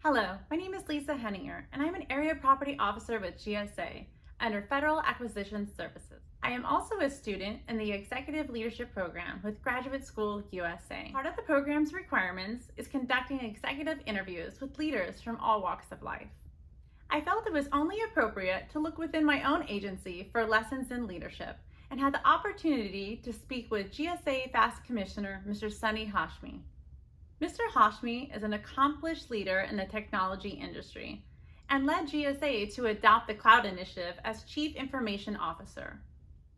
Hello, my name is Lisa Henninger, and I'm an Area Property Officer with GSA under Federal Acquisition Services. I am also a student in the Executive Leadership Program with Graduate School USA. Part of the program's requirements is conducting executive interviews with leaders from all walks of life. I felt it was only appropriate to look within my own agency for lessons in leadership and had the opportunity to speak with GSA FAS Commissioner Mr. Sonny Hashmi. Mr. Hashmi is an accomplished leader in the technology industry and led GSA to adopt the Cloud Initiative as Chief Information Officer.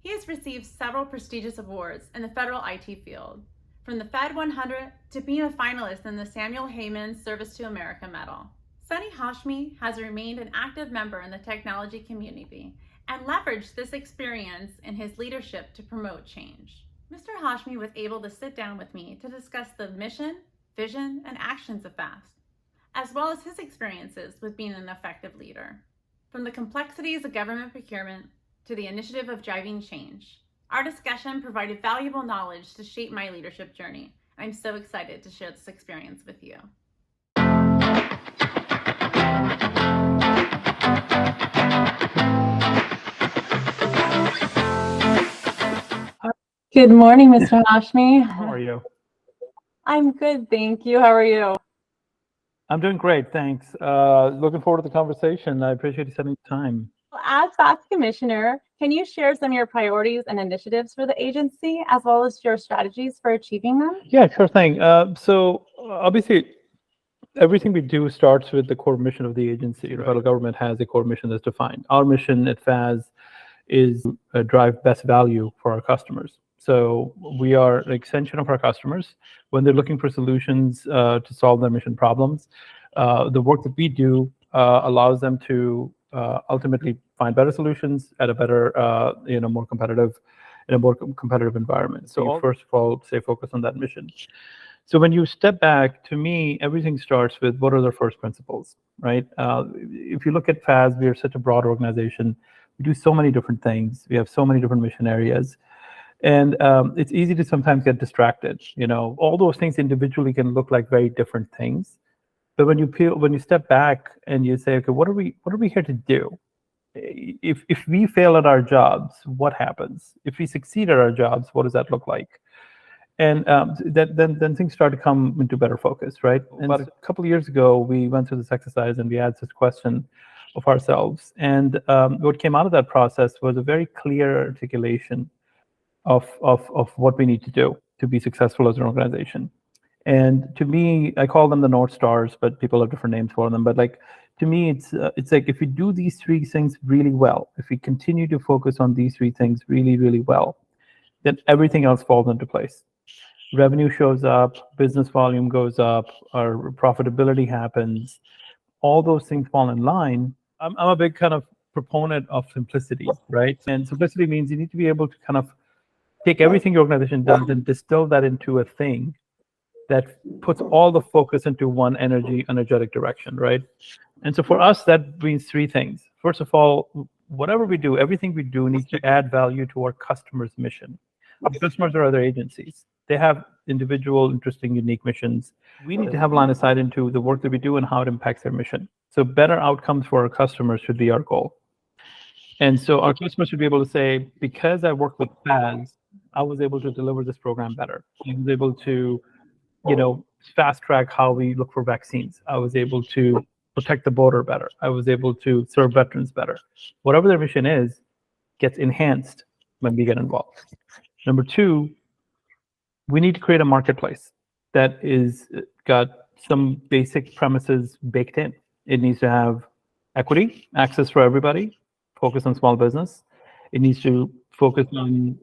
He has received several prestigious awards in the federal IT field, from the Fed 100 to being a finalist in the Samuel Heyman Service to America Medal. Sonny Hashmi has remained an active member in the technology community and leveraged this experience in his leadership to promote change. Mr. Hashmi was able to sit down with me to discuss the mission, vision, and actions of FAST, as well as his experiences with being an effective leader. From the complexities of government procurement to the initiative of driving change, our discussion provided valuable knowledge to shape my leadership journey. I'm so excited to share this experience with you. Good morning, Mr. Hashmi. How are you? I'm good, thank you. How are you? I'm doing great, thanks. Looking forward to the conversation. I appreciate you spending time. As FAST Commissioner, can you share some of your priorities and initiatives for the agency, as well as your strategies for achieving them? Yeah, sure thing. So obviously, everything we do starts with the core mission of the agency. The federal government has a core mission that's defined. Our mission at FAS is to drive best value for our customers. So we are an extension of our customers when they're looking for solutions to solve their mission problems. The work that we do allows them to ultimately find better solutions at a better, more competitive, in a more competitive environment. So first of all, stay focused on that mission. So when you step back, to me, everything starts with what are the first principles, right? If you look at FAS, we are such a broad organization. We do so many different things. We have so many different mission areas. And it's easy to sometimes get distracted. All those things individually can look like very different things. But when you step back and you say, okay, what are we here to do? If we fail at our jobs, what happens? If we succeed at our jobs, what does that look like? And then things start to come into better focus, right? And about a couple of years ago, we went through this exercise and we had this question of ourselves. And what came out of that process was a very clear articulation of what we need to do to be successful as an organization. And to me, I call them the North Stars, but people have different names for them. But to me, it's like if we do these three things really well, if we continue to focus on these three things really, really well, then everything else falls into place. Revenue shows up, business volume goes up, our profitability happens. All those things fall in line. I'm a big kind of proponent of simplicity, right? And simplicity means you need to be able to kind of take everything your organization does and distill that into a thing that puts all the focus into one energetic direction, right? And so for us, that means three things. First of all, whatever we do, everything we do needs to add value to our customers' mission. Our customers are other agencies. They have individual, interesting, unique missions. We need to have line of sight into the work that we do and how it impacts their mission. So better outcomes for our customers should be our goal. And so our customers should be able to say, because I work with FAS, I was able to deliver this program better. I was able to, fast track how we look for vaccines. I was able to protect the border better. I was able to serve veterans better. Whatever their mission is, gets enhanced when we get involved. Number two, we need to create a marketplace that is got some basic premises baked in. It needs to have equity, access for everybody, focus on small business. It needs to focus on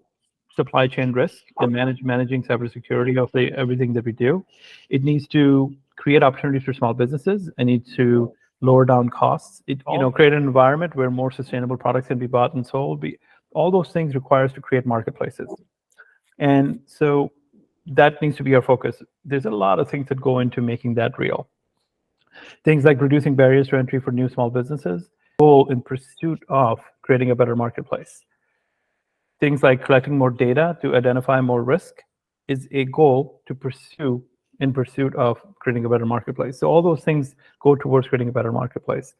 supply chain risk and managing cybersecurity of everything that we do. It needs to create opportunities for small businesses. It needs to lower down costs. Create an environment where more sustainable products can be bought and sold. All those things require us to create marketplaces. And so that needs to be our focus. There's a lot of things that go into making that real. Things like reducing barriers to entry for new small businesses, goal in pursuit of creating a better marketplace. Things like collecting more data to identify more risk is a goal to pursue in pursuit of creating a better marketplace. So all those things go towards creating a better marketplace.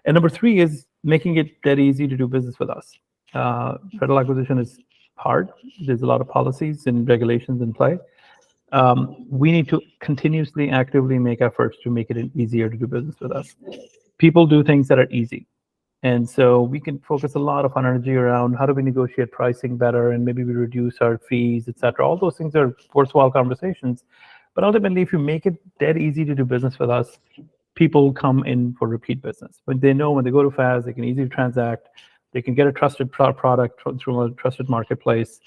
And number three is making it dead easy to do business with us. Federal acquisition is hard. There's a lot of policies and regulations in play. We need to continuously, actively make efforts to make it easier to do business with us. People do things that are easy. And so we can focus a lot of energy around how do we negotiate pricing better, and maybe we reduce our fees, et cetera. All those things are worthwhile conversations. But ultimately, if you make it dead easy to do business with us, people come in for repeat business. But they know when they go to FAS, they can easily transact. They can get a trusted product through a trusted marketplace.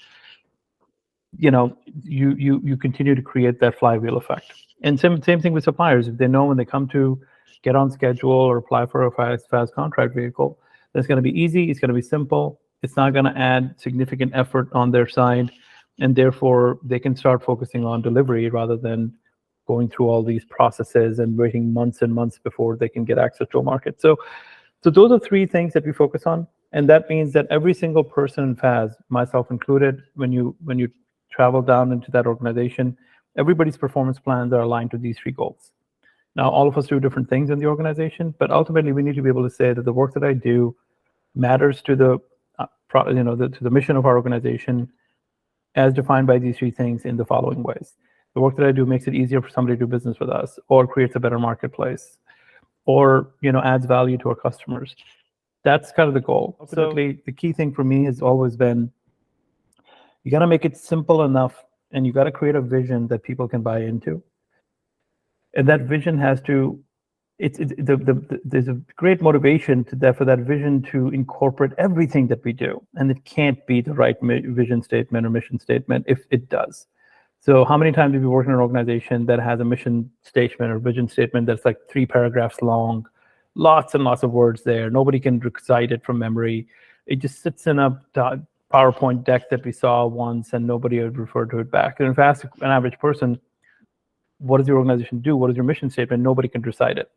You continue to create that flywheel effect. And same thing with suppliers. If they know when they come to get on schedule or apply for a FAS contract vehicle, that's going to be easy. It's going to be simple. It's not going to add significant effort on their side, and therefore they can start focusing on delivery rather than going through all these processes and waiting months and months before they can get access to a market. So those are three things that we focus on, and that means that every single person in FAS, myself included, when you travel down into that organization, everybody's performance plans are aligned to these three goals. Now, all of us do different things in the organization, but ultimately we need to be able to say that the work that I do matters to the mission of our organization, as defined by these three things in the following ways. The work that I do makes it easier for somebody to do business with us, or creates a better marketplace, or adds value to our customers. That's kind of the goal. Ultimately, the key thing for me has always been, you got to make it simple enough, and you got to create a vision that people can buy into. And that vision has to, there's a great motivation for that vision to incorporate everything that we do. And it can't be the right vision statement or mission statement if it does. So how many times have you worked in an organization that has a mission statement or vision statement that's like 3 paragraphs long, lots and lots of words there. Nobody can recite it from memory. It just sits in a PowerPoint deck that we saw once and nobody would refer to it back. And if I ask an average person, what does your organization do? What is your mission statement? Nobody can recite it.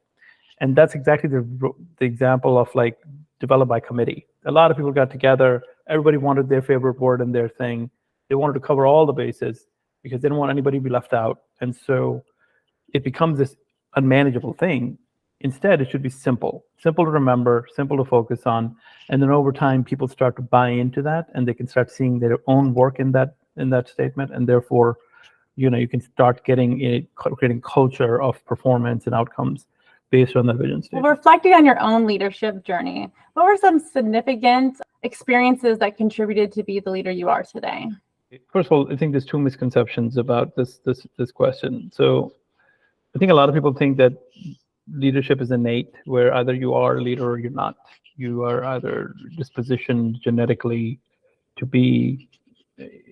And that's exactly the example of like developed by committee. A lot of people got together. Everybody wanted their favorite word in their thing. They wanted to cover all the bases because they didn't want anybody to be left out. And so it becomes this unmanageable thing. Instead, it should be simple to remember, simple to focus on. And then over time, people start to buy into that, and they can start seeing their own work in that statement. And therefore, you can start creating culture of performance and outcomes based on that vision statement. Well, reflecting on your own leadership journey, what were some significant experiences that contributed to be the leader you are today? First of all, I think there's 2 misconceptions about this question. So I think a lot of people think that leadership is innate, where either you are a leader or you're not. You are either dispositioned genetically to be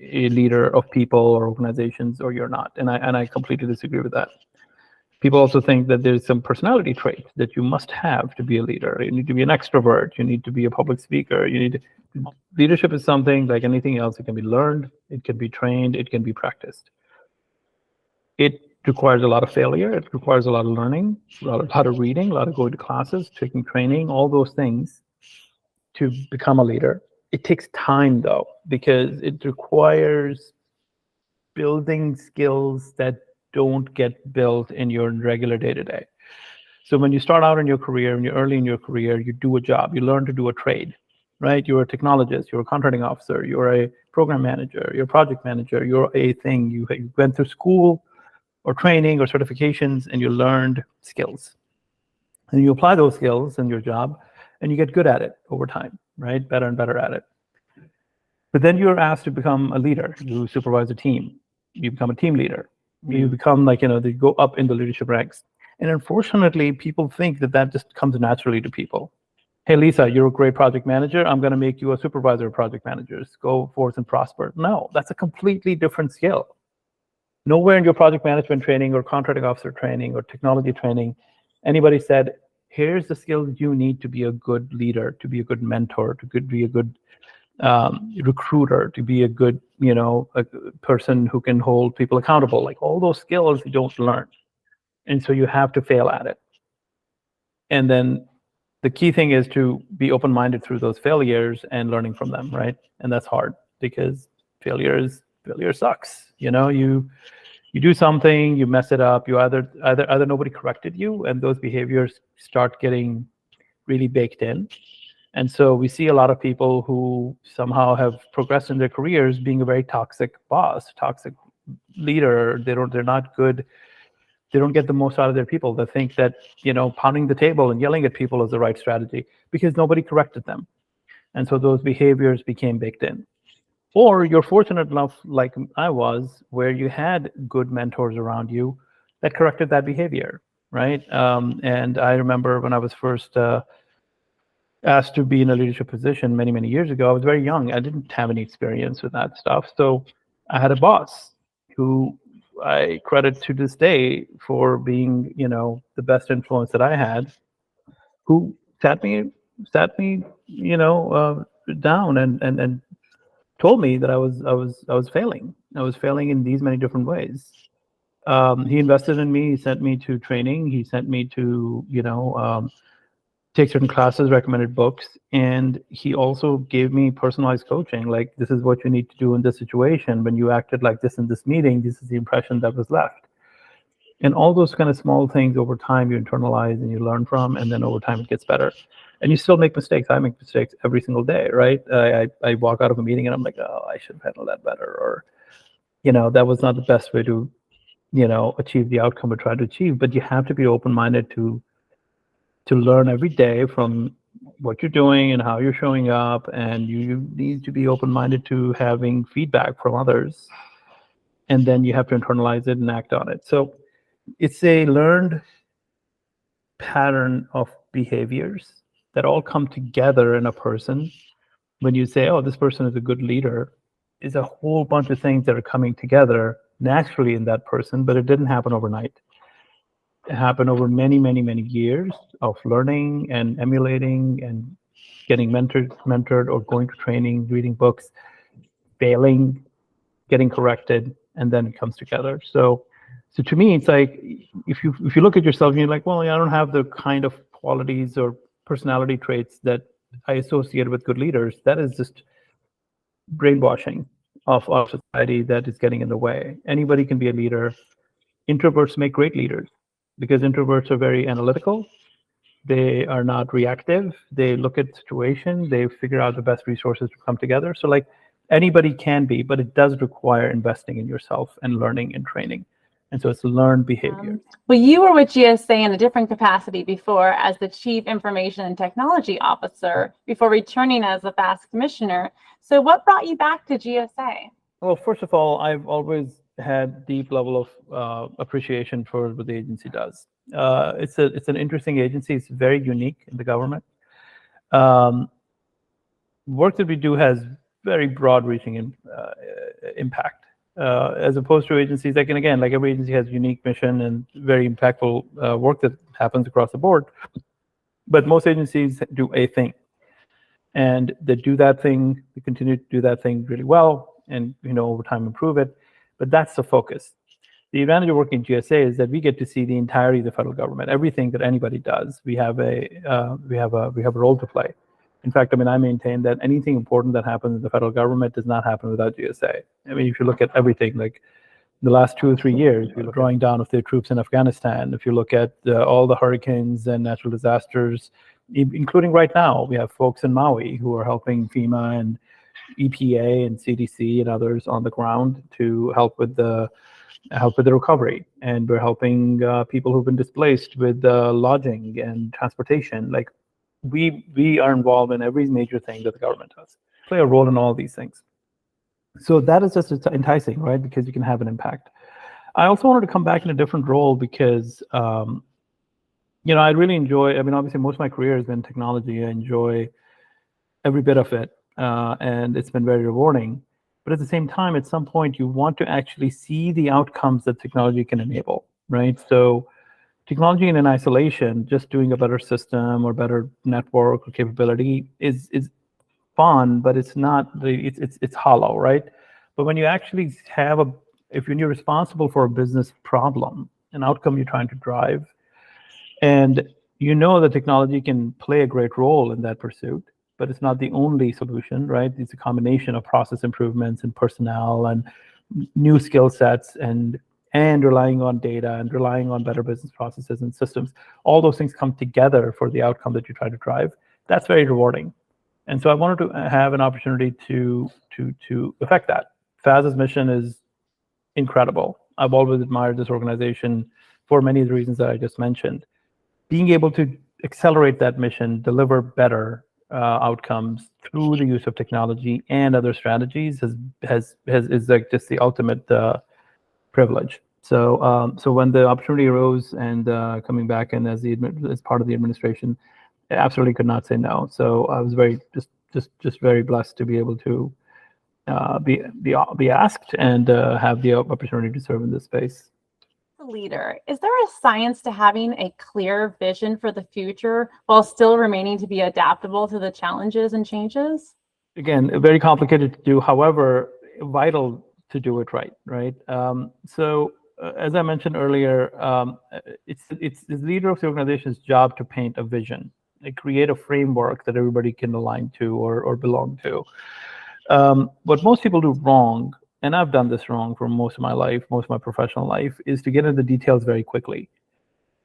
a leader of people or organizations, or you're not. And I completely disagree with that. People also think that there's some personality trait that you must have to be a leader. You need to be an extrovert. You need to be a public speaker. Leadership is something like anything else. It can be learned. It can be trained. It can be practiced. It requires a lot of failure. It requires a lot of learning, a lot of reading, a lot of going to classes, taking training, all those things to become a leader. It takes time, though, because it requires building skills that don't get built in your regular day-to-day. So when you start out in your career, when you're early in your career, you do a job, you learn to do a trade, right? You're a technologist, you're a contracting officer, you're a program manager, you're a project manager, you're a thing. You went through school or training or certifications, and you learned skills. And you apply those skills in your job, and you get good at it over time, right? Better and better at it. But then you're asked to become a leader. You supervise a team. You become a team leader. You become they go up in the leadership ranks. And unfortunately, people think that just comes naturally to people. Hey, Lisa, you're a great project manager. I'm going to make you a supervisor of project managers. Go forth and prosper. No, that's a completely different skill. Nowhere in your project management training or contracting officer training or technology training, anybody said, here's the skills you need to be a good leader, to be a good mentor, to be a good recruiter, to be a good, a person who can hold people accountable. Like all those skills you don't learn. And so you have to fail at it. And then the key thing is to be open-minded through those failures and learning from them, right? And that's hard because failure sucks. You do something, you mess it up, you either nobody corrected you, and those behaviors start getting really baked in. And so we see a lot of people who somehow have progressed in their careers being a very toxic boss, toxic leader. They're not good. They don't get the most out of their people. They think that, pounding the table and yelling at people is the right strategy because nobody corrected them. And so those behaviors became baked in. Or you're fortunate enough, like I was, where you had good mentors around you that corrected that behavior, right? And I remember when I was first asked to be in a leadership position many, many years ago, I was very young. I didn't have any experience with that stuff. So I had a boss who I credit to this day for being, the best influence that I had, who sat me, down and told me that I was failing. I was failing in these many different ways. He invested in me. He sent me to training. He sent me to, take certain classes, recommended books, and he also gave me personalized coaching. Like, this is what you need to do in this situation. When you acted like this in this meeting, this is the impression that was left. And all those kind of small things over time you internalize and you learn from, and then over time it gets better. And you still make mistakes. I make mistakes every single day, right? I walk out of a meeting and I'm like, oh, I should have handled that better, or that was not the best way to achieve the outcome we're trying to achieve. But you have to be open-minded to learn every day from what you're doing and how you're showing up, and you need to be open-minded to having feedback from others, and then you have to internalize it and act on it. So it's a learned pattern of behaviors that all come together in a person. When you say, oh, this person is a good leader, is a whole bunch of things that are coming together naturally in that person, but it didn't happen overnight. It happened over many, many, many years of learning and emulating and getting mentored or going to training, reading books, failing, getting corrected, and then it comes together. So to me, it's like if you look at yourself and you're like, well, I don't have the kind of qualities or personality traits that I associate with good leaders, that is just brainwashing of our society that is getting in the way. Anybody can be a leader. Introverts make great leaders because introverts are very analytical. They are not reactive. They look at the situation. They figure out the best resources to come together. So like anybody can be, but it does require investing in yourself and learning and training. And so it's learned behavior. Well, you were with GSA in a different capacity before as the Chief Information and Technology Officer before returning as the FAS Commissioner. So what brought you back to GSA? Well, first of all, I've always had deep level of appreciation for what the agency does. It's an interesting agency. It's very unique in the government. Work that we do has very broad-reaching impact, as opposed to agencies like, and again, like every agency has unique mission and very impactful work that happens across the board. But most agencies do a thing, and they do that thing. They continue to do that thing really well, and over time improve it. But that's the focus. The advantage of working in GSA is that we get to see the entirety of the federal government, everything that anybody does. We have a role to play. In fact, I maintain that anything important that happens in the federal government does not happen without GSA. If you look at everything, like the last 2 or 3 years, we're drawing down of the troops in Afghanistan. If you look at all the hurricanes and natural disasters, including right now, we have folks in Maui who are helping FEMA and EPA and CDC and others on the ground to help with the recovery, and we're helping people who've been displaced with lodging and transportation. Like we are involved in every major thing that the government does, play a role in all these things. So that is just enticing, right? Because you can have an impact. I also wanted to come back in a different role because I really enjoy. Obviously, most of my career has been technology. I enjoy every bit of it. And it's been very rewarding. But at the same time, at some point, you want to actually see the outcomes that technology can enable, right? So technology in isolation, just doing a better system or better network or capability is fun, but it's not, it's hollow, right? But when you actually have if you're responsible for a business problem, an outcome you're trying to drive, and the technology can play a great role in that pursuit, but it's not the only solution, right? It's a combination of process improvements and personnel and new skill sets and and relying on data and relying on better business processes and systems, all those things come together for the outcome that you try to drive. That's very rewarding. And so I wanted to have an opportunity to affect that. FAS's mission is incredible. I've always admired this organization for many of the reasons that I just mentioned. Being able to accelerate that mission, deliver better outcomes through the use of technology and other strategies is like just the ultimate privilege. So when the opportunity arose and coming back in as part of the administration, I absolutely could not say no. So I was just very blessed to be able to be asked and have the opportunity to serve in this space. Leader, is there a science to having a clear vision for the future while still remaining to be adaptable to the challenges and changes? Again, very complicated to do, however, vital to do it right? So as I mentioned earlier, it's the leader of the organization's job to paint a vision, create a framework that everybody can align to or belong to. What most people do wrong, and I've done this wrong for most of my life, most of my professional life, is to get into the details very quickly.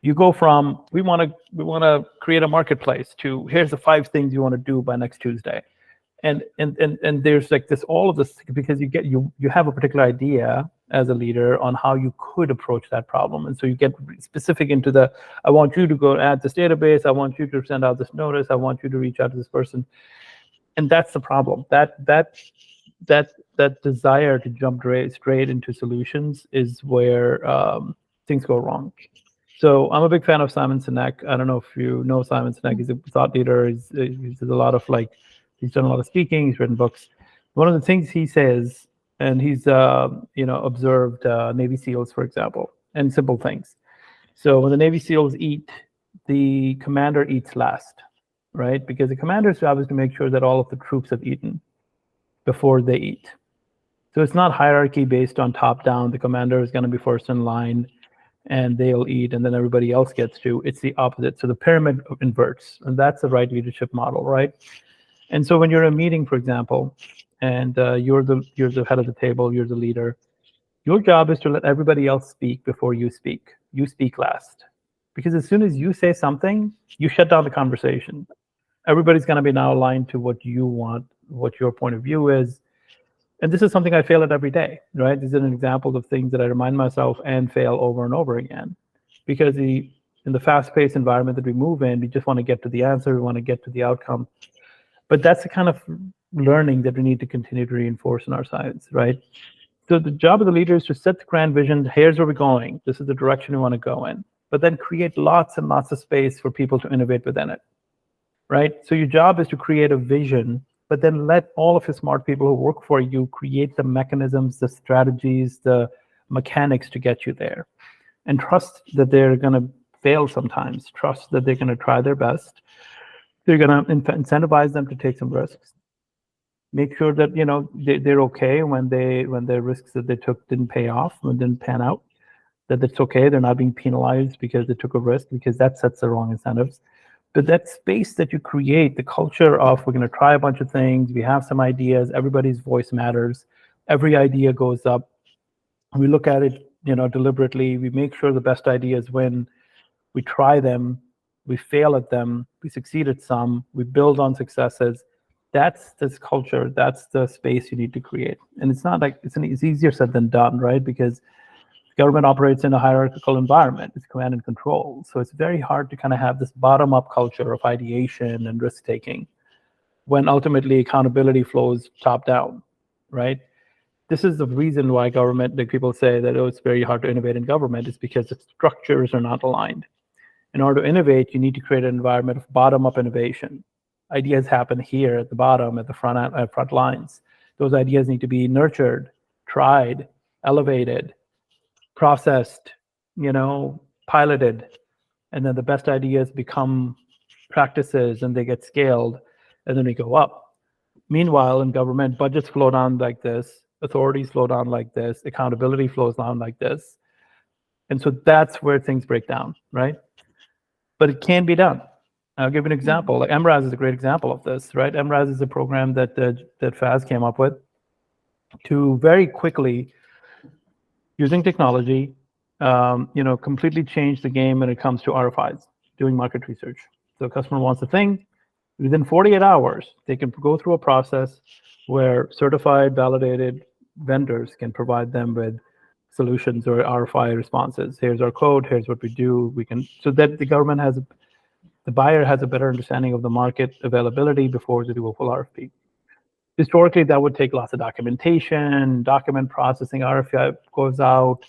You go from we want to create a marketplace to here's the 5 things you want to do by next Tuesday, and there's like this all of this because you have a particular idea as a leader on how you could approach that problem, and so you get specific into I want you to go add this database, I want you to send out this notice, I want you to reach out to this person, and that's the problem. That desire to jump straight into solutions is where things go wrong. So I'm a big fan of Simon Sinek. I don't know if you know Simon Sinek. He's a thought leader. He's done a lot of speaking. He's written books. One of the things he says, and he's observed Navy SEALs, for example, and simple things. So when the Navy SEALs eat, the commander eats last, right? Because the commander's job is to make sure that all of the troops have eaten before they eat. So it's not hierarchy based on top down. The commander is going to be first in line and they'll eat and then everybody else gets to. It's the opposite. So the pyramid inverts, and that's the right leadership model, right? And so when you're in a meeting, for example, and you're the head of the table, you're the leader, your job is to let everybody else speak before you speak. You speak last. Because as soon as you say something, you shut down the conversation. Everybody's going to be now aligned to what you want, what your point of view is. And this is something I fail at every day, right? This is an example of things that I remind myself and fail over and over again. Because in the fast-paced environment that we move in, we just want to get to the answer, we want to get to the outcome. But that's the kind of learning that we need to continue to reinforce in our science, right? So the job of the leader is to set the grand vision. Here's where we're going. This is the direction we want to go in. But then create lots and lots of space for people to innovate within it, right? So your job is to create a vision, but then let all of your smart people who work for you create the mechanisms, the strategies, the mechanics to get you there. And trust that they're going to fail sometimes. Trust that they're going to try their best. They're going to incentivize them to take some risks. Make sure that they're okay when the risks that they took didn't pay off, and didn't pan out. That it's okay. They're not being penalized because they took a risk, because that sets the wrong incentives. But that space that you create, the culture of we're going to try a bunch of things, we have some ideas, everybody's voice matters, every idea goes up. We look at it, deliberately. We make sure the best ideas win. We try them, we fail at them, we succeed at some, we build on successes. That's this culture. That's the space you need to create. And it's not like it's easier said than done, right? Because government operates in a hierarchical environment. It's command and control. So it's very hard to kind of have this bottom-up culture of ideation and risk-taking when ultimately accountability flows top-down, right? This is the reason why government, like people say that, it's very hard to innovate in government, is because the structures are not aligned. In order to innovate, you need to create an environment of bottom-up innovation. Ideas happen here at the bottom, at the front lines. Those ideas need to be nurtured, tried, elevated, processed, piloted, and then the best ideas become practices and they get scaled, and then we go up. Meanwhile, in government, budgets flow down like this, authorities flow down like this, accountability flows down like this. And so that's where things break down, right? But it can be done. I'll give you an example. Like MRAS is a great example of this, right? MRAS is a program that FAS came up with to very quickly using technology, completely changed the game when it comes to RFIs, doing market research. So a customer wants a thing, within 48 hours, they can go through a process where certified, validated vendors can provide them with solutions or RFI responses. Here's our code, here's what we do. We can, so that the buyer has a better understanding of the market availability before they do a full RFP. Historically, that would take lots of documentation, document processing. RFI goes out.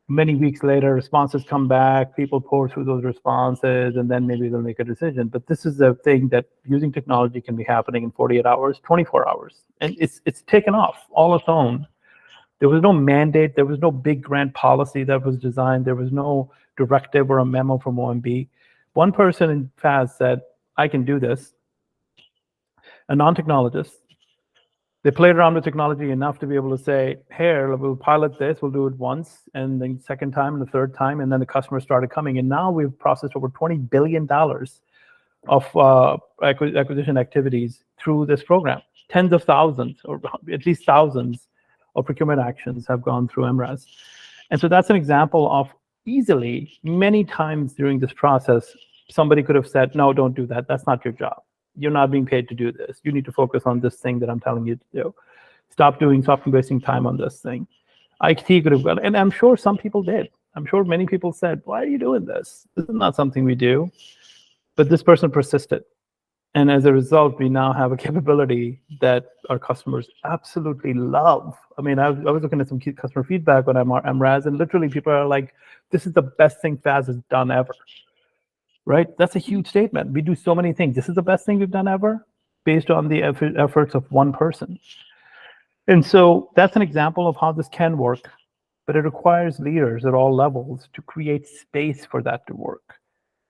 Many weeks later, responses come back. People pour through those responses, and then maybe they'll make a decision. But this is a thing that using technology can be happening in 48 hours, 24 hours, and it's taken off all its own. There was no mandate. There was no big grant policy that was designed. There was no directive or a memo from OMB. One person in FAS said, "I can do this." A non-technologist. They played around with technology enough to be able to say, "Here, we'll pilot this. We'll do it once, and then second time, and the third time," and then the customers started coming. And now we've processed over $20 billion of acquisition activities through this program. Tens of thousands, or at least thousands, of procurement actions have gone through MRAS. And so that's an example of easily, many times during this process, somebody could have said, "No, don't do that. That's not your job. You're not being paid to do this. You need to focus on this thing that I'm telling you to do. Stop wasting time on this thing." IT could have gone, and I'm sure some people did. I'm sure many people said, "Why are you doing this? This is not something we do." But this person persisted. And as a result, we now have a capability that our customers absolutely love. I mean, I was looking at some customer feedback on MRAS, and literally people are like, "This is the best thing FAS has done ever." Right? That's a huge statement. We do so many things. This is the best thing we've done ever, based on the efforts of one person. And so that's an example of how this can work, but it requires leaders at all levels to create space for that to work,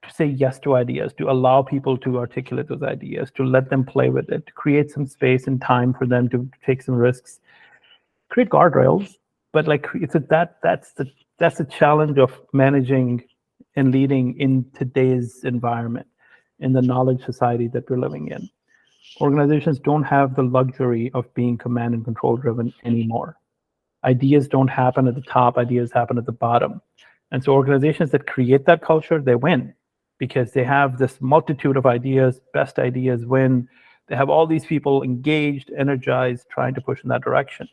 to say yes to ideas, to allow people to articulate those ideas, to let them play with it, to create some space and time for them to take some risks, create guardrails. But like, that's the challenge of managing and leading in today's environment, in the knowledge society that we're living in. Organizations don't have the luxury of being command and control driven anymore. Ideas don't happen at the top, ideas happen at the bottom. And so organizations that create that culture, they win, because they have this multitude of ideas, best ideas win. They have all these people engaged, energized, trying to push in that direction.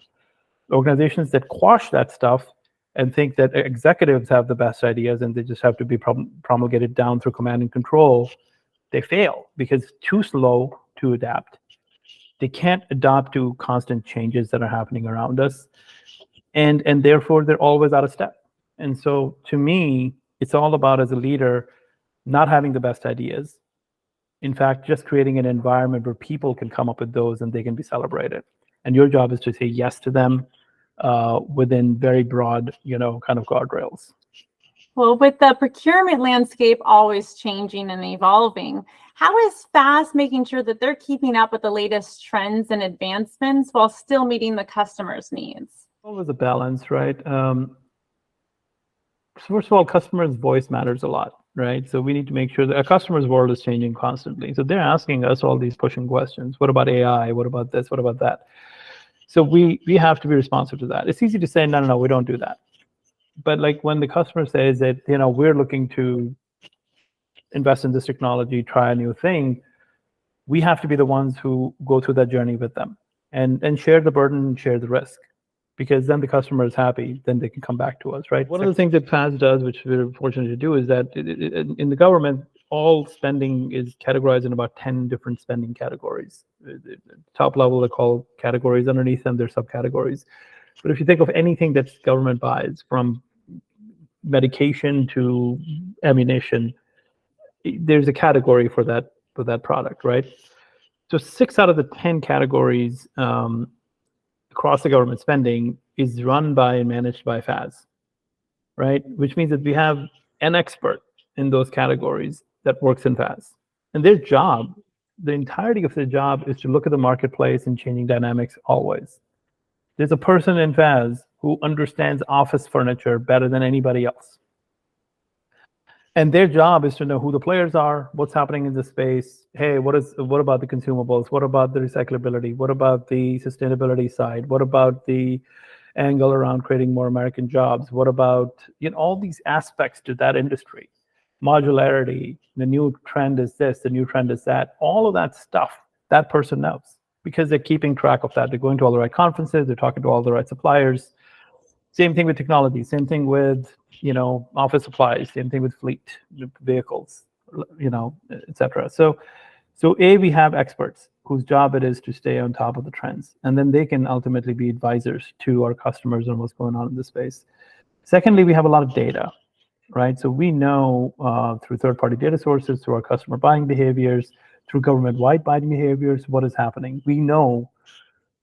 Organizations that quash that stuff and think that executives have the best ideas and they just have to be promulgated down through command and control, they fail because it's too slow to adapt. They can't adapt to constant changes that are happening around us, and therefore they're always out of step. And so to me, it's all about, as a leader, not having the best ideas. In fact, just creating an environment where people can come up with those and they can be celebrated. And your job is to say yes to them, within very broad, kind of guardrails. Well, with the procurement landscape always changing and evolving, how is FAS making sure that they're keeping up with the latest trends and advancements while still meeting the customer's needs? Always a balance, right? First of all, customer's voice matters a lot, right? So we need to make sure that a customer's world is changing constantly. So they're asking us all these pushing questions. What about AI? What about this? What about that? So we have to be responsive to that. It's easy to say, no, we don't do that. But like when the customer says that, we're looking to invest in this technology, try a new thing, we have to be the ones who go through that journey with them and share the burden and share the risk, because then the customer is happy, then they can come back to us, right? One of the things that FAS does, which we're fortunate to do, is that in the government, all spending is categorized in about 10 different spending categories. Top level, they call categories. Underneath them, there's subcategories. But if you think of anything that government buys, from medication to ammunition, there's a category for that product, right? So 6 out of the 10 categories across the government spending is run by and managed by FAS, right? Which means that we have an expert in those categories that works in FAS. And their job, the entirety of their job, is to look at the marketplace and changing dynamics always. There's a person in FAS who understands office furniture better than anybody else. And their job is to know who the players are, what's happening in the space. Hey, what about the consumables? What about the recyclability? What about the sustainability side? What about the angle around creating more American jobs? What about all these aspects to that industry? Modularity, the new trend is this, the new trend is that. All of that stuff, that person knows because they're keeping track of that. They're going to all the right conferences, they're talking to all the right suppliers. Same thing with technology, same thing with office supplies, same thing with fleet vehicles, etc. So we have experts whose job it is to stay on top of the trends, and then they can ultimately be advisors to our customers on what's going on in the space. Secondly, we have a lot of data, right? So we know through third-party data sources, through our customer buying behaviors, through government-wide buying behaviors, what is happening. We know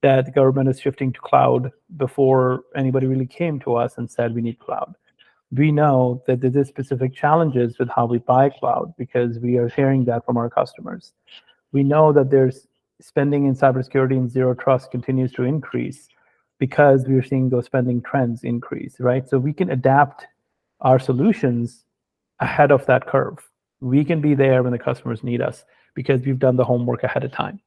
that the government is shifting to cloud before anybody really came to us and said we need cloud. We know that there's specific challenges with how we buy cloud because we are hearing that from our customers. We know that there's spending in cybersecurity and zero trust continues to increase because we are seeing those spending trends increase, right? So we can adapt our solutions ahead of that curve. We can be there when the customers need us because we've done the homework ahead of time.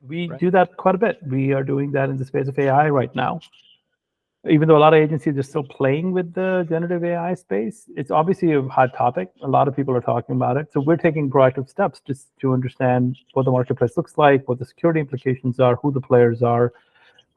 We do that quite a bit. We are doing that in the space of AI right now. Even though a lot of agencies are still playing with the generative AI space, it's obviously a hot topic. A lot of people are talking about it. So we're taking proactive steps just to understand what the marketplace looks like, what the security implications are, who the players are,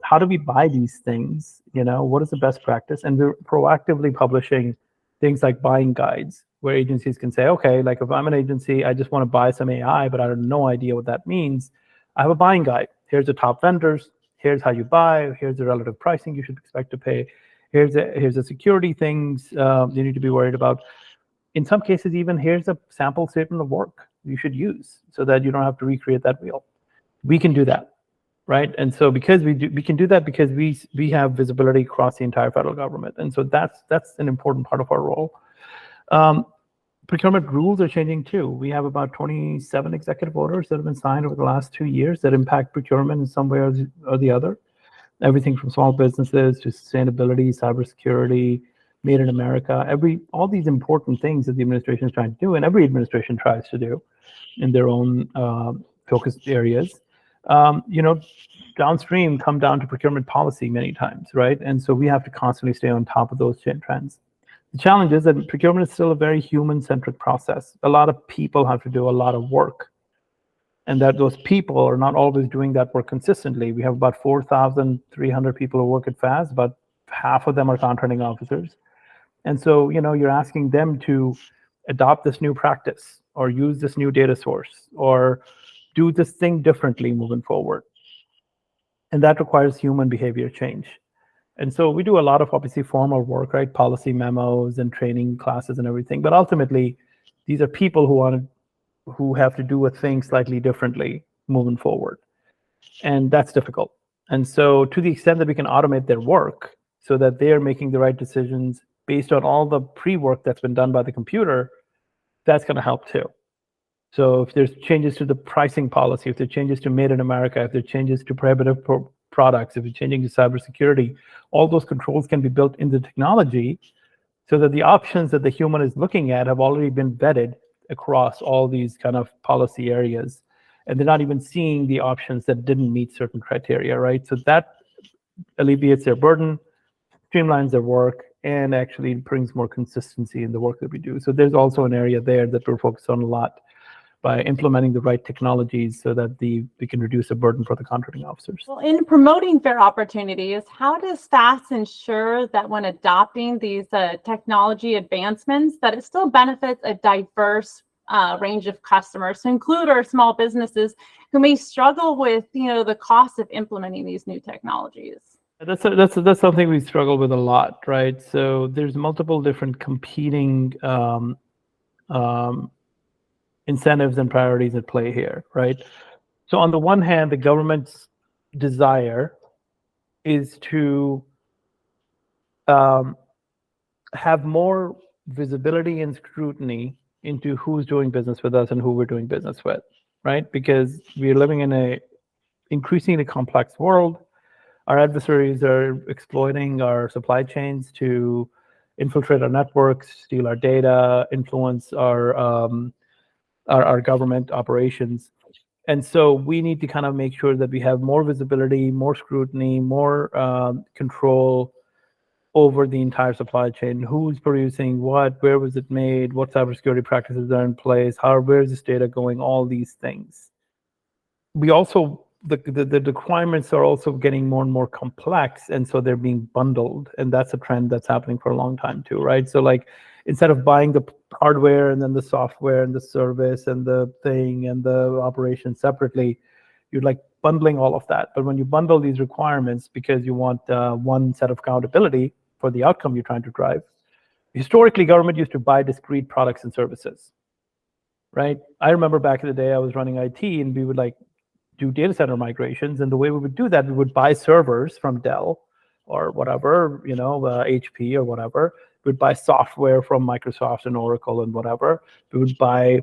how do we buy these things, what is the best practice? And we're proactively publishing things like buying guides where agencies can say, okay, like if I'm an agency, I just want to buy some AI, but I have no idea what that means. I have a buying guide. Here's the top vendors. Here's how you buy. Here's the relative pricing you should expect to pay. Here's the security things you need to be worried about. In some cases, even here's a sample statement of work you should use so that you don't have to recreate that wheel. We can do that, right? And so because we can do that because we have visibility across the entire federal government, and so that's an important part of our role. Procurement rules are changing too. We have about 27 executive orders that have been signed over the last 2 years that impact procurement in some way or the other. Everything from small businesses to sustainability, cybersecurity, made in America, all these important things that the administration is trying to do, and every administration tries to do in their own focused areas. Downstream come down to procurement policy many times, right? And so we have to constantly stay on top of those trends. The challenge is that procurement is still a very human-centric process. A lot of people have to do a lot of work, and that those people are not always doing that work consistently. We have about 4,300 people who work at FAS, but half of them are contracting officers. And so, you're asking them to adopt this new practice or use this new data source or do this thing differently moving forward. And that requires human behavior change. And so we do a lot of obviously formal work, right? Policy memos and training classes and everything. But ultimately, these are people who have to do a thing slightly differently moving forward. And that's difficult. And so to the extent that we can automate their work so that they're making the right decisions based on all the pre-work that's been done by the computer, that's going to help too. So if there's changes to the pricing policy, if there are changes to Made in America, if there are changes to prohibitive products, if you're changing to cybersecurity, all those controls can be built into technology so that the options that the human is looking at have already been vetted across all these kind of policy areas. And they're not even seeing the options that didn't meet certain criteria, right? So that alleviates their burden, streamlines their work, and actually brings more consistency in the work that we do. So there's also an area there that we're focused on a lot by implementing the right technologies so that we can reduce the burden for the contracting officers. Well, in promoting fair opportunities, how does FAS ensure that when adopting these technology advancements, that it still benefits a diverse range of customers, to include our small businesses who may struggle with, the cost of implementing these new technologies? That's something we struggle with a lot, right? So there's multiple different competing incentives and priorities at play here, right? So on the one hand, the government's desire is to have more visibility and scrutiny into who's doing business with us and who we're doing business with, right? Because we're living in a increasingly complex world. Our adversaries are exploiting our supply chains to infiltrate our networks, steal our data, influence our government operations. And so we need to kind of make sure that we have more visibility, more scrutiny, more control over the entire supply chain. Who's producing what? Where was it made? What cybersecurity practices are in place? Where is this data going? All these things. We also the requirements are also getting more and more complex, and so they're being bundled, and that's a trend that's happening for a long time too, right? So like instead of buying the hardware and then the software and the service and the thing and the operation separately, you're like bundling all of that. But when you bundle these requirements because you want one set of accountability for the outcome you're trying to drive, historically government used to buy discrete products and services, right? I remember back in the day I was running IT and we would like do data center migrations, and the way we would do that, we would buy servers from Dell or whatever, HP or whatever. We'd buy software from Microsoft and Oracle and whatever. We would buy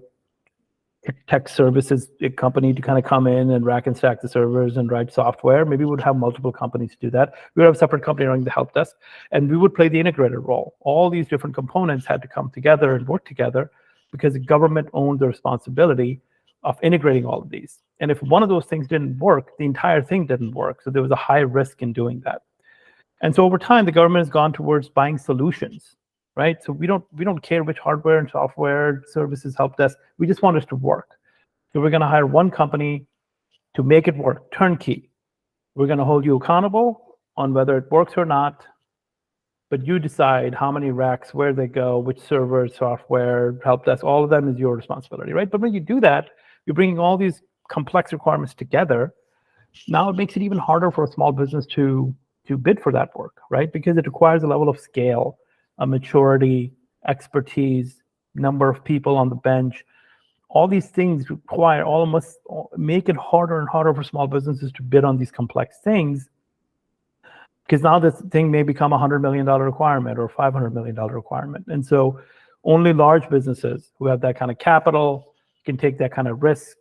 tech services company to kind of come in and rack and stack the servers and write software. Maybe we would have multiple companies do that. We would have a separate company running the help desk, and we would play the integrator role. All these different components had to come together and work together because the government owned the responsibility of integrating all of these. And if one of those things didn't work, the entire thing didn't work. So there was a high risk in doing that. And so over time, the government has gone towards buying solutions, right? So we don't care which hardware and software services help desk. We just want it to work. So we're going to hire one company to make it work, turnkey. We're going to hold you accountable on whether it works or not, but you decide how many racks, where they go, which servers, software, help desk, all of them is your responsibility, right? But when you do that, you're bringing all these complex requirements together. Now it makes it even harder for a small business to bid for that work, right? Because it requires a level of scale, a maturity, expertise, number of people on the bench. All these things require, almost make it harder and harder for small businesses to bid on these complex things, because now this thing may become a $100 million requirement or $500 million requirement. And so only large businesses who have that kind of capital, can take that kind of risk,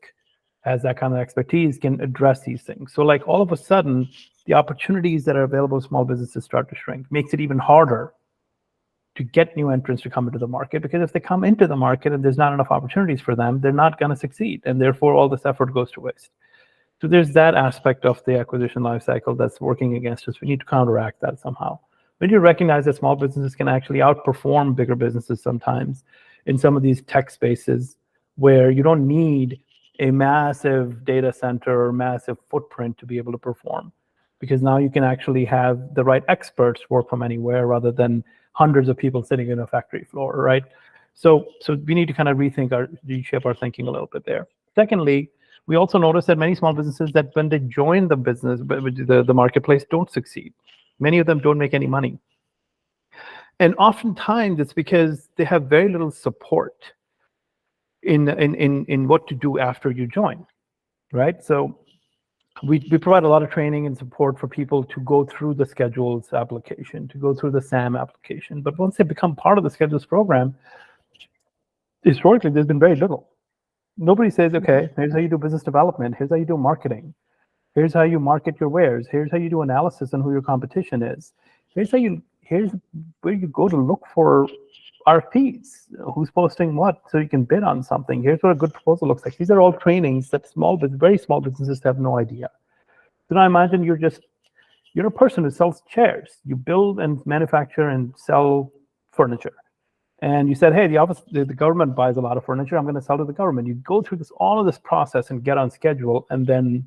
has that kind of expertise, can address these things. So like all of a sudden, the opportunities that are available to small businesses start to shrink. Makes it even harder to get new entrants to come into the market, because if they come into the market and there's not enough opportunities for them, they're not going to succeed, and therefore all this effort goes to waste. So there's that aspect of the acquisition lifecycle that's working against us. We need to counteract that somehow. We need to recognize that small businesses can actually outperform bigger businesses sometimes in some of these tech spaces where you don't need a massive data center or massive footprint to be able to perform, because now you can actually have the right experts work from anywhere rather than hundreds of people sitting in a factory floor, right? So we need to kind of reshape our thinking a little bit there. Secondly, we also notice that many small businesses, that when they join the business, the marketplace, don't succeed. Many of them don't make any money. And oftentimes it's because they have very little support in what to do after you join, right? So we provide a lot of training and support for people to go through the schedules application, to go through the SAM application. But once they become part of the schedules program, historically, there's been very little. Nobody says, okay, here's how you do business development. Here's how you do marketing. Here's how you market your wares. Here's how you do analysis on who your competition is. Here's where you go to look for RFPs, who's posting what, so you can bid on something. Here's what a good proposal looks like. These are all trainings that very small businesses have no idea. So now imagine you're a person who sells chairs. You build and manufacture and sell furniture. And you said, hey, the government buys a lot of furniture. I'm going to sell to the government. You go through all of this process and get on schedule, and then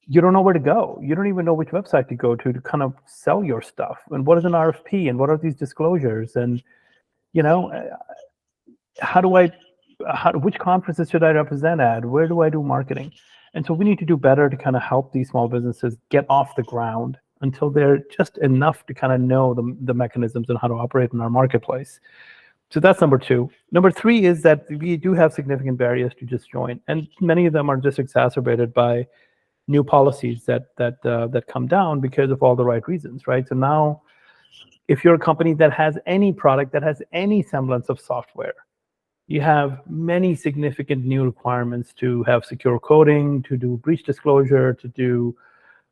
you don't know where to go. You don't even know which website to go to kind of sell your stuff. And what is an RFP? And what are these disclosures? And, which conferences should I represent at? Where do I do marketing? And so we need to do better to kind of help these small businesses get off the ground until they're just enough to kind of know the mechanisms and how to operate in our marketplace. So that's number two. Number three is that we do have significant barriers to just join. And many of them are just exacerbated by new policies that come down because of all the right reasons, right? So now, if you're a company that has any product that has any semblance of software, you have many significant new requirements to have secure coding, to do breach disclosure, to do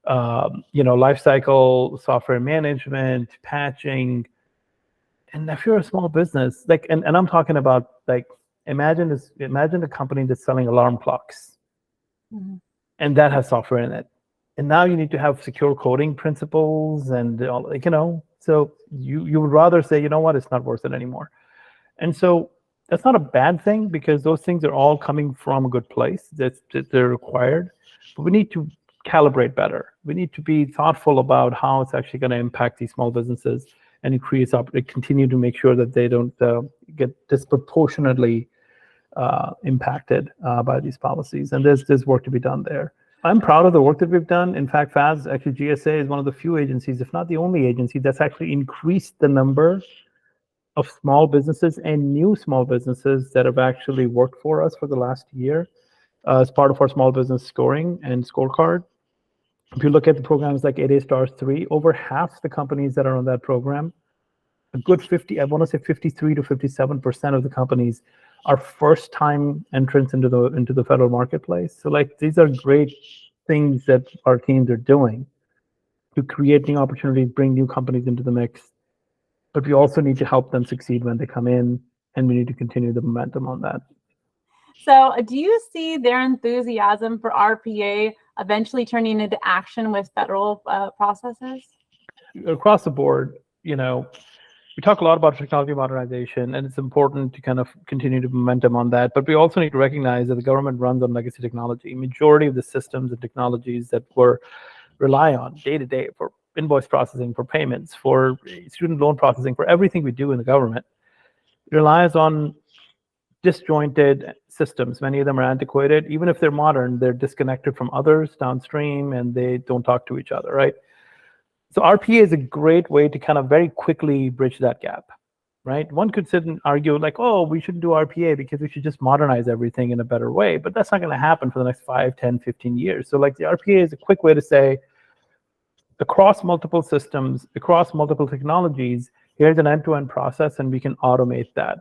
lifecycle software management, patching. And if you're a small business, and I'm talking about imagine a company that's selling alarm clocks. Mm-hmm. And that has software in it. And now you need to have secure coding principles and So you would rather say, you know what, it's not worth it anymore. And so that's not a bad thing, because those things are all coming from a good place. That they're required, but we need to calibrate better. We need to be thoughtful about how it's actually going to impact these small businesses and continue to make sure that they don't get disproportionately impacted by these policies. And there's work to be done there. I'm proud of the work that we've done. In fact, FAS, actually GSA is one of the few agencies, if not the only agency, that's actually increased the number of small businesses and new small businesses that have actually worked for us for the last year as part of our small business scoring and scorecard. If you look at the programs like 8A Stars 3, over half the companies that are on that program, a good 50, I want to say 53 to 57% of the companies are first-time entrants into the federal marketplace. So like, these are great things that our teams are doing to create new opportunities, bring new companies into the mix. But we also need to help them succeed when they come in, and we need to continue the momentum on that. So do you see their enthusiasm for RPA eventually turning into action with federal processes? Across the board, we talk a lot about technology modernization, and it's important to kind of continue the momentum on that. But we also need to recognize that the government runs on legacy technology. Majority of the systems and technologies that we rely on day to day for invoice processing, for payments, for student loan processing, for everything we do in the government, relies on disjointed systems. Many of them are antiquated. Even if they're modern, they're disconnected from others downstream, and they don't talk to each other, right? So RPA is a great way to kind of very quickly bridge that gap, right? One could sit and argue like, oh, we shouldn't do RPA because we should just modernize everything in a better way. But that's not going to happen for the next 5, 10, 15 years. So like, the RPA is a quick way to say, across multiple systems, across multiple technologies, here's an end-to-end process, and we can automate that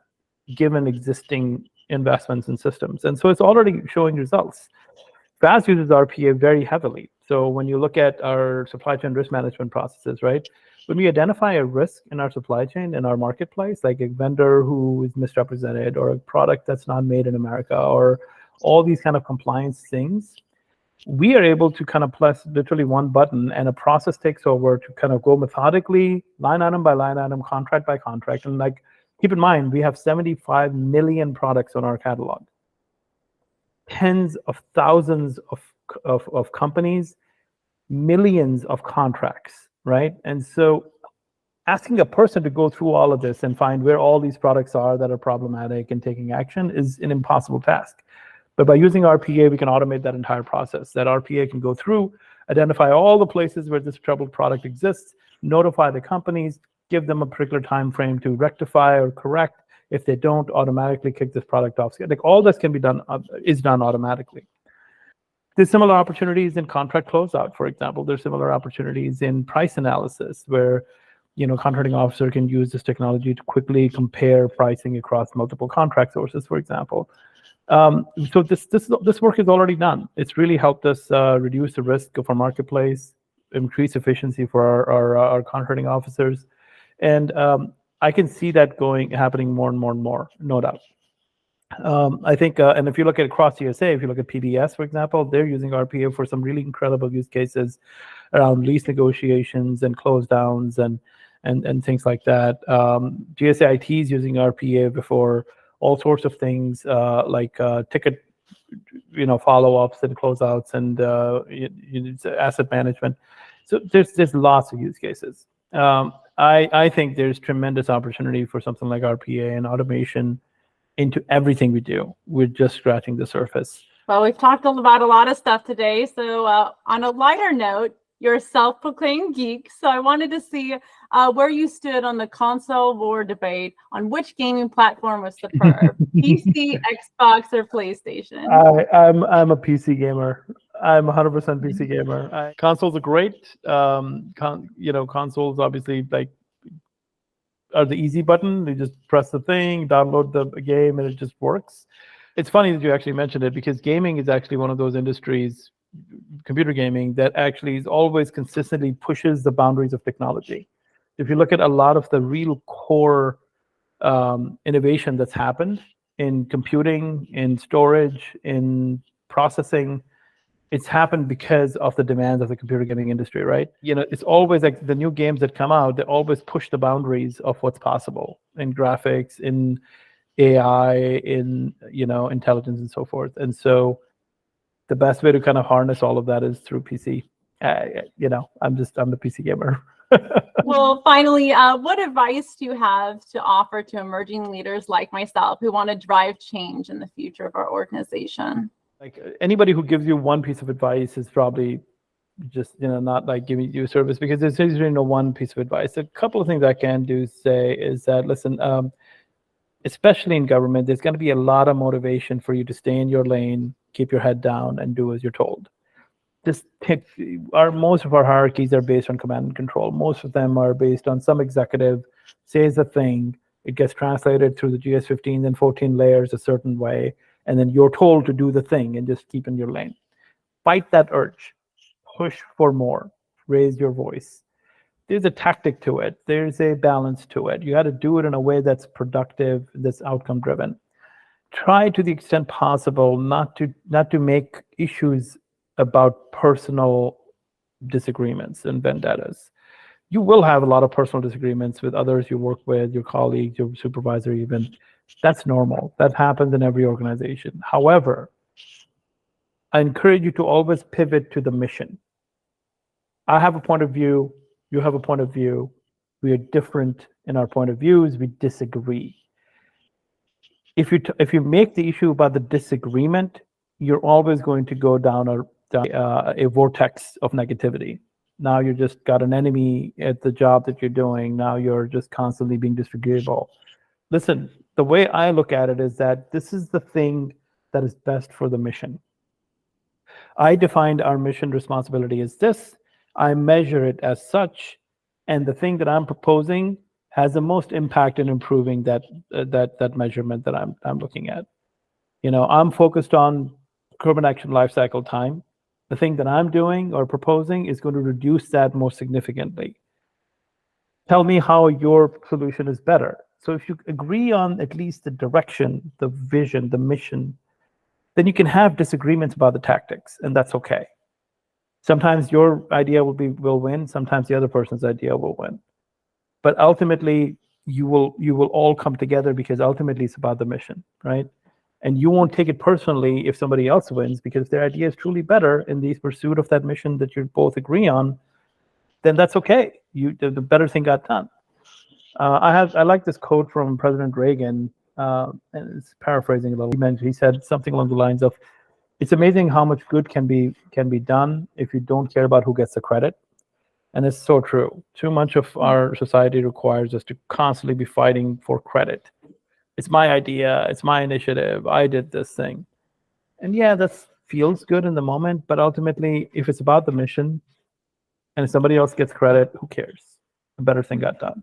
given existing investments in systems. And so it's already showing results. FAS uses RPA very heavily. So when you look at our supply chain risk management processes, right? When we identify a risk in our supply chain, in our marketplace, like a vendor who is misrepresented, or a product that's not made in America, or all these kind of compliance things, we are able to kind of press literally one button, and a process takes over to kind of go methodically, line item by line item, contract by contract. And like, keep in mind, we have 75 million products on our catalog, tens of thousands of companies, millions of contracts, right? And so asking a person to go through all of this and find where all these products are that are problematic and taking action is an impossible task. But by using RPA, we can automate that entire process. That RPA can go through, identify all the places where this troubled product exists, notify the companies, give them a particular time frame to rectify or correct. If they don't, automatically kick this product off. Like, all this can be done, is done automatically. There's similar opportunities in contract closeout, for example. There's similar opportunities in price analysis, where contracting officer can use this technology to quickly compare pricing across multiple contract sources, for example. So this work is already done. It's really helped us reduce the risk of our marketplace, increase efficiency for our contracting officers, and I can see that happening more and more and more, no doubt. I think, and if you look at across USA, if you look at PBS, for example, they're using RPA for some really incredible use cases around lease negotiations and close downs and things like that. GSA IT is using RPA before all sorts of things like ticket, follow-ups and closeouts and asset management. So there's lots of use cases. I think there's tremendous opportunity for something like RPA and automation into everything we do. We're just scratching the surface. Well, we've talked about a lot of stuff today. So on a lighter note, you're a self-proclaimed geek. So I wanted to see where you stood on the console war debate on which gaming platform was superb, PC, Xbox, or PlayStation. I'm a PC gamer. I'm 100% PC gamer. Consoles are great. Consoles obviously are the easy button. You just press the thing, download the game, and it just works. It's funny that you actually mentioned it, because gaming is actually one of those industries, computer gaming, that actually is always consistently pushes the boundaries of technology. If you look at a lot of the real core innovation that's happened in computing, in storage, in processing, it's happened because of the demands of the computer gaming industry, right? It's always like the new games that come out, they always push the boundaries of what's possible in graphics, in AI, in intelligence and so forth. And so the best way to kind of harness all of that is through PC. I'm the PC gamer. Well, finally, what advice do you have to offer to emerging leaders like myself who want to drive change in the future of our organization? Like anybody who gives you one piece of advice is probably just not like giving you a service, because there's usually no one piece of advice. A couple of things I can do say is that, listen, especially in government, there's going to be a lot of motivation for you to stay in your lane, keep your head down, and do as you're told. Most of our hierarchies are based on command and control. Most of them are based on some executive says a thing, it gets translated through the GS 15 and 14 layers a certain way, and then you're told to do the thing and just keep in your lane. Fight that urge, push for more, raise your voice. There's a tactic to it. There's a balance to it. You got to do it in a way that's productive, that's outcome driven. Try to the extent possible not to make issues about personal disagreements and vendettas. You will have a lot of personal disagreements with others you work with, your colleagues, your supervisor even. That's normal. That happens in every organization. However, I encourage you to always pivot to the mission. I have a point of view, you have a point of view, we are different in our point of views, we disagree. If you make the issue about the disagreement, you're always going to go down a vortex of negativity. Now you just got an enemy at the job that you're doing. Now you're just constantly being disagreeable. Listen, the way I look at it is that this is the thing that is best for the mission. I defined our mission responsibility as this. I measure it as such, and the thing that I'm proposing has the most impact in improving that measurement that I'm looking at. I'm focused on carbon action lifecycle time. The thing that I'm doing or proposing is going to reduce that more significantly. Tell me how your solution is better. So if you agree on at least the direction, the vision, the mission, then you can have disagreements about the tactics, and that's okay. Sometimes your idea will win, sometimes the other person's idea will win. But ultimately, you will all come together, because ultimately it's about the mission, right? And you won't take it personally if somebody else wins, because if their idea is truly better in the pursuit of that mission that you both agree on, then that's okay. The better thing got done. I like this quote from President Reagan, and it's paraphrasing a little. He said something along the lines of, "It's amazing how much good can be done if you don't care about who gets the credit." And it's so true. Too much of our society requires us to constantly be fighting for credit. It's my idea, it's my initiative, I did this thing. And yeah, that feels good in the moment, but ultimately, if it's about the mission and if somebody else gets credit, who cares? A better thing got done.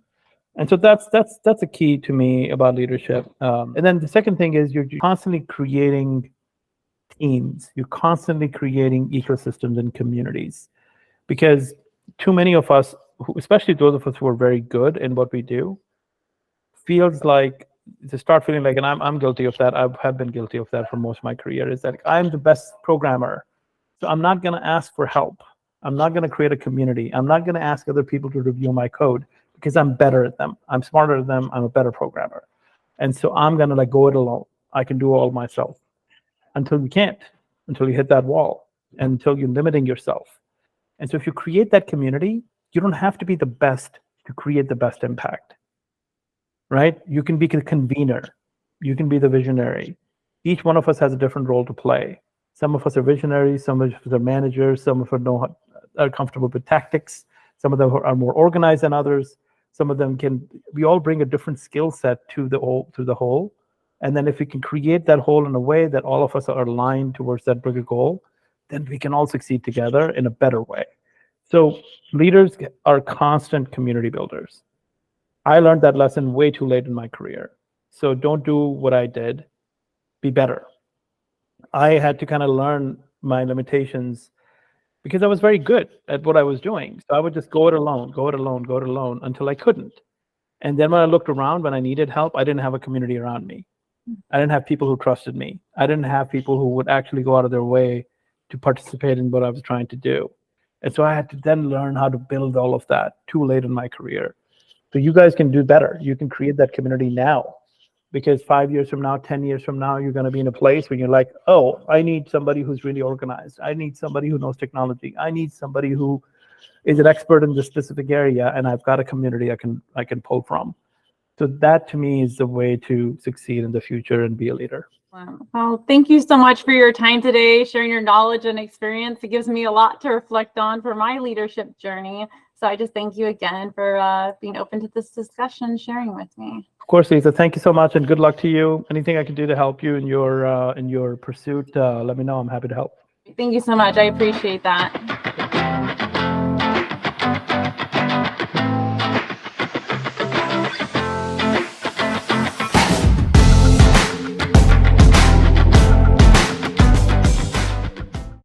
And so that's a key to me about leadership. And then the second thing is you're constantly creating teams, you're constantly creating ecosystems and communities, because too many of us, especially those of us who are very good in what we do, feels like to start feeling like, and I'm guilty of that. I have been guilty of that for most of my career. Is that I'm the best programmer, so I'm not going to ask for help. I'm not going to create a community. I'm not going to ask other people to review my code, because I'm better at them. I'm smarter than them. I'm a better programmer, and so I'm going to go it alone. I can do it all myself, until you can't, until you hit that wall, and until you're limiting yourself. And so if you create that community, you don't have to be the best to create the best impact, right? You can be the convener. You can be the visionary. Each one of us has a different role to play. Some of us are visionaries, some of us are managers, some of us are comfortable with tactics, some of them are more organized than others. Some of them we all bring a different skill set to the whole. And then if we can create that whole in a way that all of us are aligned towards that bigger goal, then we can all succeed together in a better way. So leaders are constant community builders. I learned that lesson way too late in my career. So don't do what I did, be better. I had to kind of learn my limitations, because I was very good at what I was doing. So I would just go it alone until I couldn't. And then when I looked around, when I needed help, I didn't have a community around me. I didn't have people who trusted me. I didn't have people who would actually go out of their way to participate in what I was trying to do. And so I had to then learn how to build all of that too late in my career. So you guys can do better. You can create that community now, because 5 years from now, 10 years from now, you're going to be in a place where you're like, oh, I need somebody who's really organized. I need somebody who knows technology. I need somebody who is an expert in this specific area, and I've got a community I can pull from. So that to me is the way to succeed in the future and be a leader. Wow. Well, thank you so much for your time today, sharing your knowledge and experience. It gives me a lot to reflect on for my leadership journey. So I just thank you again for being open to this discussion, sharing with me. Of course, Lisa, thank you so much, and good luck to you. Anything I can do to help you in your pursuit, let me know. I'm happy to help. Thank you so much. I appreciate that.